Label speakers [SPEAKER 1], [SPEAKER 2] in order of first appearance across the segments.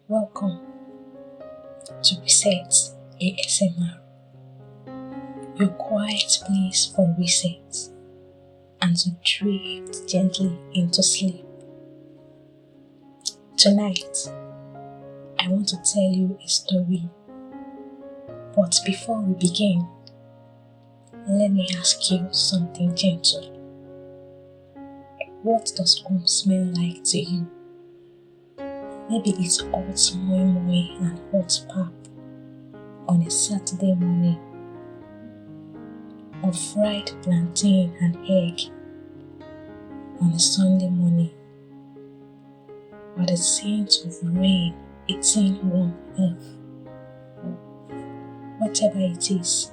[SPEAKER 1] Welcome to Reset ASMR, your quiet place for reset and to drift gently into sleep. Tonight, I want to tell you a story, but before we begin, let me ask you something gentle. What does home smell like to you? Maybe it's hot moi moi and hot pap on a Saturday morning, or fried plantain and egg on a Sunday morning, or the scent of rain hitting warm earth. Whatever it is,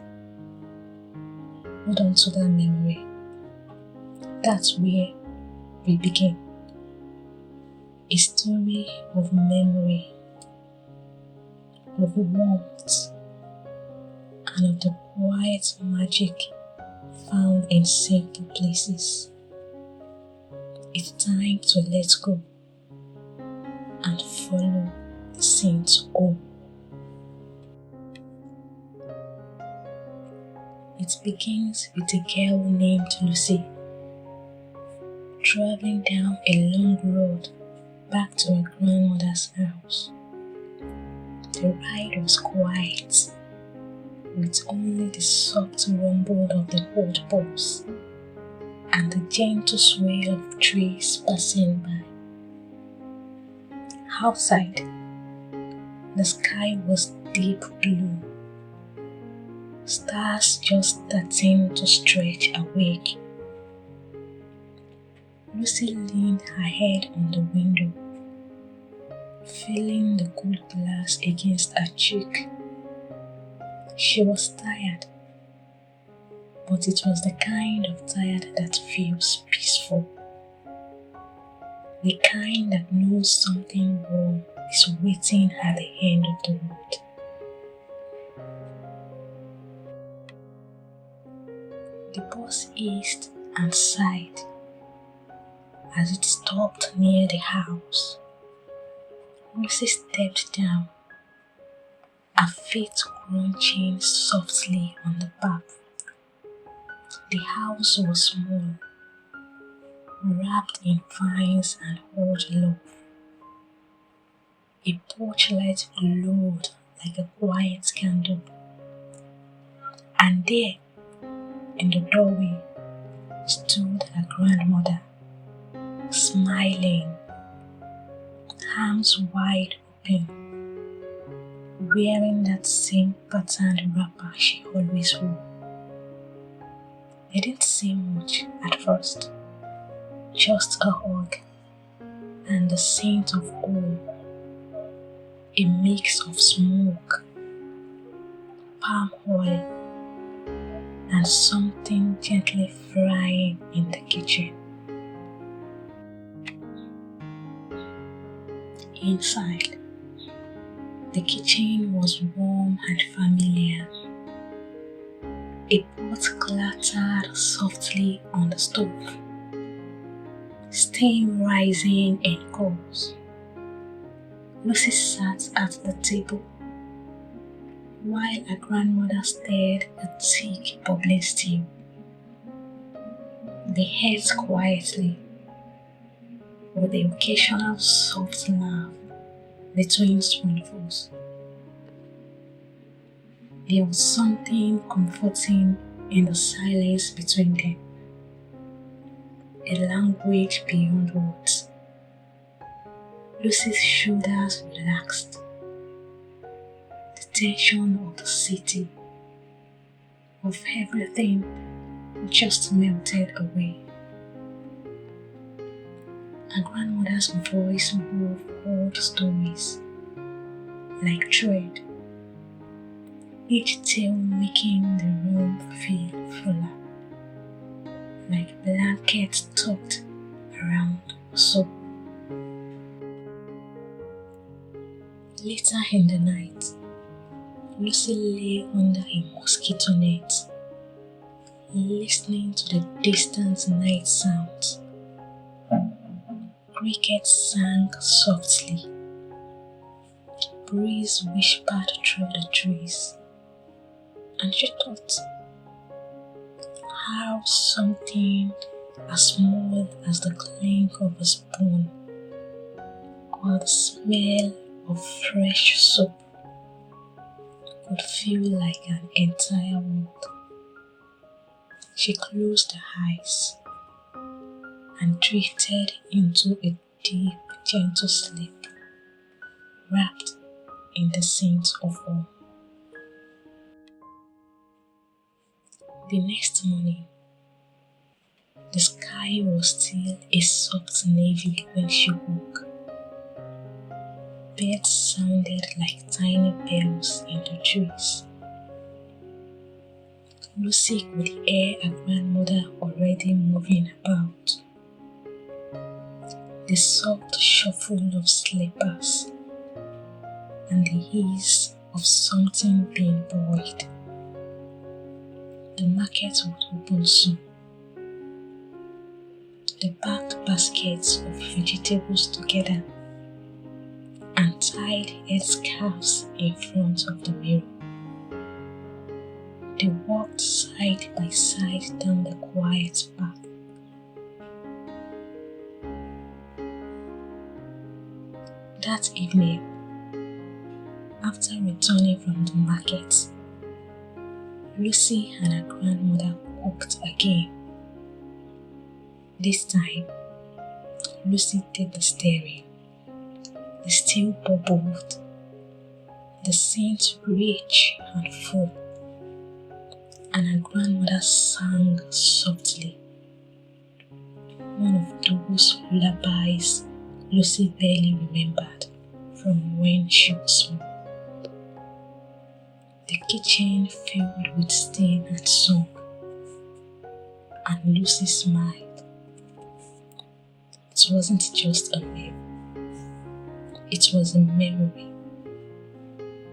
[SPEAKER 1] hold on to that memory. That's where we begin. A story of memory, of warmth, and of the quiet magic found in simple places. It's time to let go and follow the scent home. It begins with a girl named Lucy, traveling down a long road back to her grandmother's house. The ride was quiet, with only the soft rumble of the old bus and the gentle sway of trees passing by. Outside, the sky was deep blue, stars just starting to stretch awake. Lucy leaned her head on the window, feeling the cool glass against her cheek. She was tired, but it was the kind of tired that feels peaceful. The kind that knows something warm is waiting at the end of the road. The bus eased and sighed as it stopped near the house. Lucy stepped down, her feet crunching softly on the path. The house was small, wrapped in vines and old love. A porch light glowed like a quiet candle, and there, in the doorway, stood her grandmother, smiling, arms wide open, wearing that same patterned wrapper she always wore. They didn't say much at first, just a hug and the scent of home, a mix of smoke, palm oil, and something gently frying in the kitchen. Inside, the kitchen was warm and familiar. A pot clattered softly on the stove, steam rising in coals. Lucy sat at the table, while her grandmother stirred a thick bubbling stew. They ate quietly, with the occasional soft laugh between spoonfuls. There was something comforting in the silence between them, a language beyond words. Lucy's shoulders relaxed. The tension of the city, of everything, just melted away. Her grandmother's voice wove old stories like thread, each tale making the room feel fuller, like blankets tucked around her soul. Later in the night, Lucy lay under a mosquito net, listening to the distant night sounds. Crickets sang softly, breeze whispered through the trees, and she thought how something as small as the clink of a spoon or the smell of fresh soap could feel like an entire world. She closed her eyes and drifted into a deep, gentle sleep, wrapped in the scent of home. The next morning, the sky was still a soft navy when she woke. Birds sounded like tiny bells in the trees. Lucy could hear her grandmother already moving about. The soft shuffle of slippers and the hiss of something being boiled. The market would open soon. They packed baskets of vegetables together and tied headscarves in front of the mirror. They walked side by side down the quiet path. That evening, after returning from the market, Lucy and her grandmother cooked again. This time, Lucy did the stirring. The stew bubbled, the scent rich and full, and her grandmother sang softly, one of those lullabies Lucy barely remembered from when she was small. The kitchen filled with steam and song, and Lucy smiled. It wasn't just a meal, it was a memory,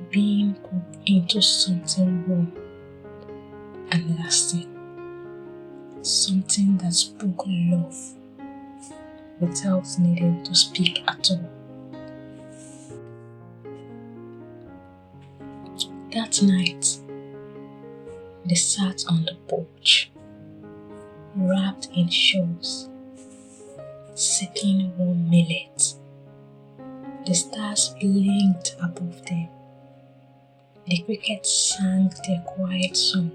[SPEAKER 1] being cooked into something warm and lasting, something that spoke love without needing to speak at all. That night, they sat on the porch, wrapped in shawls, sipping warm millet. The stars blinked above them. The crickets sang their quiet song.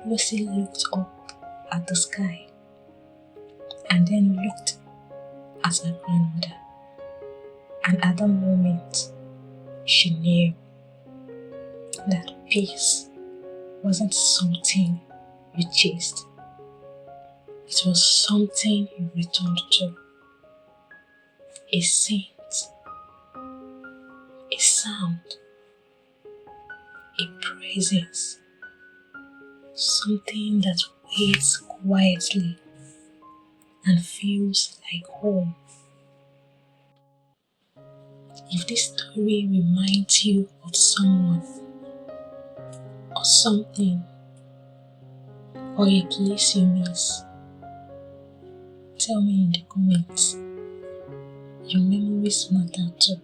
[SPEAKER 1] Lucy looked up at the sky and then looked at her grandmother. And at that moment, she knew that peace wasn't something you chased. It was something you returned to. A scent, a sound, a presence, something that waits quietly and feels like home. If this story reminds you of someone or something or a place you miss, tell me in the comments. Your memories matter too.